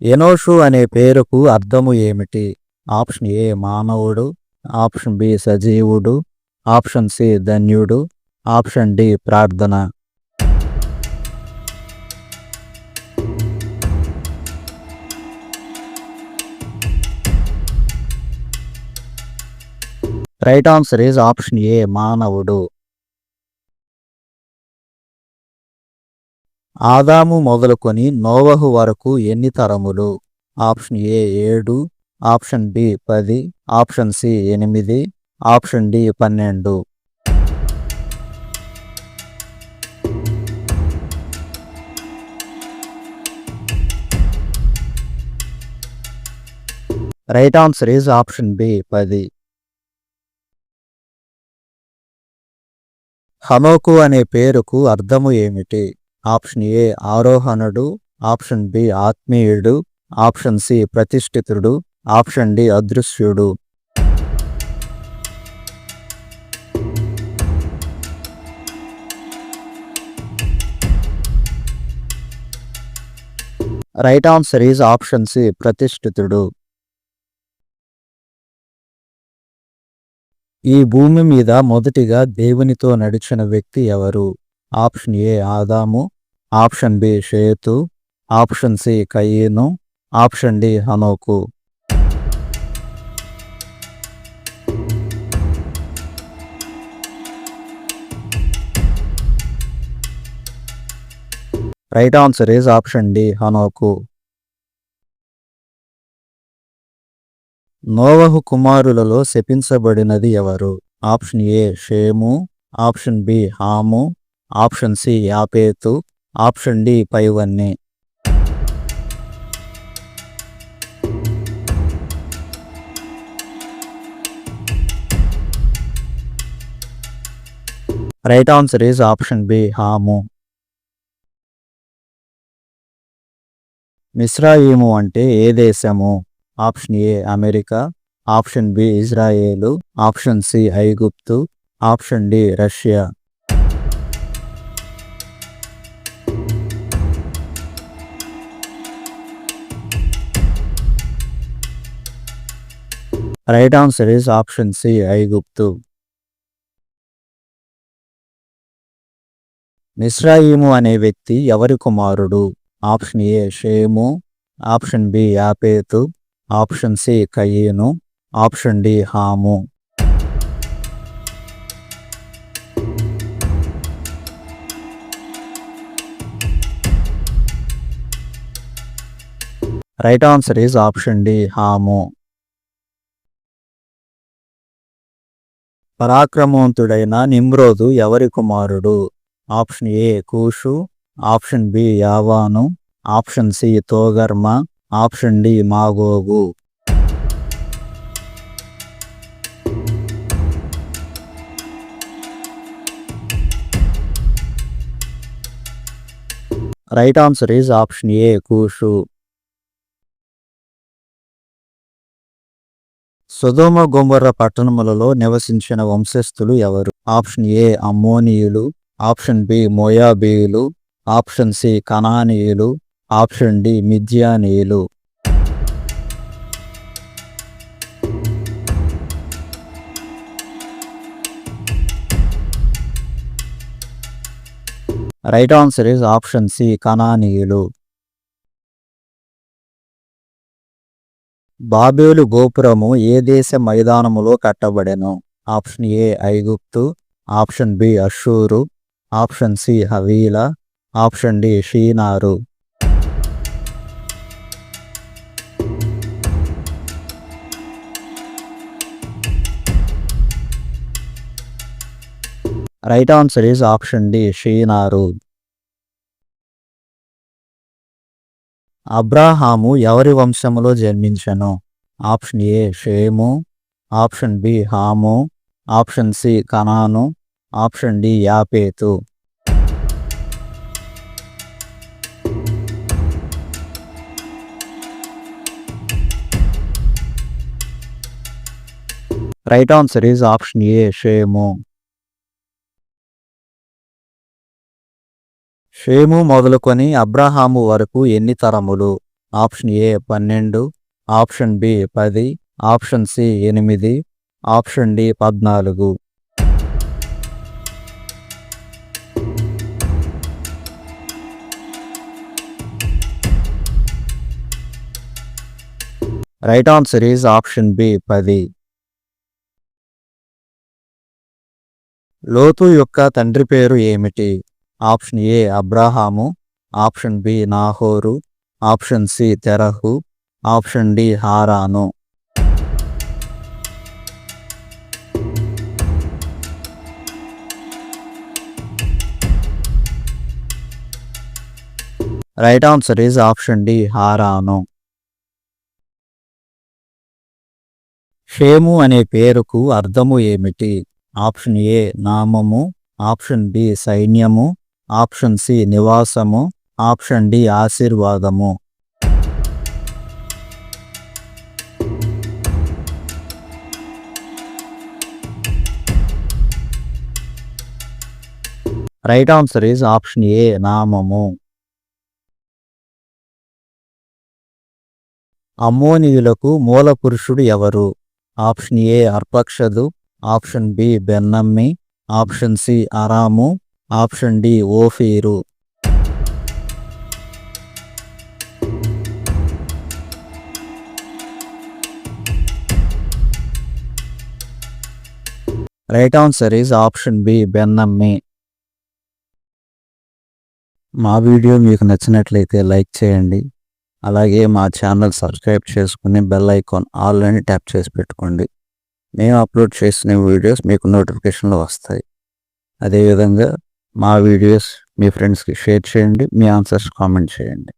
ఎనోషు అనే పేరుకు అర్థము ఏమిటి? ఆప్షన్ ఏ మానవుడు, ఆప్షన్ బి సజీవుడు, ఆప్షన్ సి ధన్యుడు, ఆప్షన్ డి ప్రార్థన. Right answer is option A మానవుడు. ఆదాము మొదలుకొని నోవహు వరకు ఎన్ని తరములు? Option A 7, option B 10, option C 8, option D 12. Right answer is option B 10. హనోకు అనే పేరుకు అర్థము ఏమిటి? ఆప్షన్ ఏ ఆరోహణుడు, ఆప్షన్ బి ఆత్మీయుడు, ఆప్షన్ సి ప్రతిష్ఠితుడు, ఆప్షన్ డి అదృశ్యుడు. Right answer is option C ప్రతిష్ఠితుడు. ఈ భూమి మీద మొదటిగా దేవునితో నడిచిన వ్యక్తి ఎవరు? ఆప్షన్ ఏ ఆదాము, ఆప్షన్ బి షేతు, ఆప్షన్ సి కయీను, ఆప్షన్ డి హనోకు. Right answer is option D హనోకు. నోవహు కుమారులలో శపించబడినది ఎవరు? ఆప్షన్ ఏ షేము, ఆప్షన్ బి హాము, ఆప్షన్ సి యాపేతు, ఆప్షన్ డి పైవన్నీ. Right answer is option B హాము. మిస్రాయిము అంటే ఏ దేశము? Option A America, option B ఇజ్రాయేలు, ఆప్షన్ సి ఐగుప్తు, option D Russia. Right answer is option C ఐగుప్తు. మిస్రాయిము అనే వ్యక్తి ఎవరి కుమారుడు? ఆప్షన్ ఏ షేము, ఆప్షన్ బి యాపేతు, ఆప్షన్ సి కయీను, ఆప్షన్ డి హాము. Right answer is option D హాము. పరాక్రమవంతుడైన నిమ్రోదు ఎవరి కుమారుడు? ఆప్షన్ ఏ కూషు, ఆప్షన్ బి యావాను, ఆప్షన్ సి తోగర్మ, ఆప్షన్ డి మాగోగు. Right answer is option A కూషు. సొదొమ గొమొర్రా పట్టణములలో నివసించిన వంశస్థులు ఎవరు? ఆప్షన్ ఏ అమ్మోనీయులు, ఆప్షన్ బి మోయాబీయులు, ఆప్షన్ సి కనానీయులు, ఆప్షన్ డి మిద్యానీయులు. Right answer is option C కనానీయులు. బాబేలు గోపురము ఏ దేశ మైదానములో కట్టబడెను? ఆప్షన్ ఏ ఐగుప్తు, ఆప్షన్ బి అషూరు, ఆప్షన్ సి హవీలా, ఆప్షన్ డి షీనారు. Right answer is option D షీనారు. అబ్రాహాము ఎవరి వంశములో జన్మించెను? ఆప్షన్ ఏ షేము, ఆప్షన్ బి హాము, ఆప్షన్ సి కనాను, ఆప్షన్ డి యాపేతు. Right answer is option A షేము. షేము మొదలుకొని అబ్రాహాము వరకు ఎన్ని తరములు? Option A 12, option B 10, option C 8, option D 14. Right answer is option B 10. లోతు యొక్క తండ్రి పేరు ఏమిటి? Option A Abraham, option B నాహోరు, ఆప్షన్ సి తెరహు, ఆప్షన్ డి హారాను. Right answer is option D హారాను. షేము అనే పేరుకు అర్థము ఏమిటి? ఆప్షన్ ఏ నామము, ఆప్షన్ బి సైన్యము, ఆప్షన్ సి నివాసము, ఆప్షన్ డి ఆశీర్వాదము. Right answer is option A నామము. అమ్మోనీయులకు మూల పురుషుడు ఎవరు? ఆప్షన్ ఏ అర్పక్షదు, ఆప్షన్ బి బెన్నమ్మి, ఆప్షన్ సి అరాము, ఆప్షన్ డి ఓఫీరు. Right answer is option B బెన్నమ్మి. మా వీడియో మీకు నచ్చినట్లయితే లైక్ చేయండి. అలాగే మా ఛానల్ సబ్స్క్రైబ్ చేసుకుని బెల్ ఐకాన్ ఆల్ అని ట్యాప్ చేసి పెట్టుకోండి. మేము అప్లోడ్ చేసిన వీడియోస్ మీకు నోటిఫికేషన్లో వస్తాయి. అదేవిధంగా మా వీడియోస్ మీ ఫ్రెండ్స్కి షేర్ చేయండి. మీ ఆన్సర్స్ కామెంట్ చేయండి.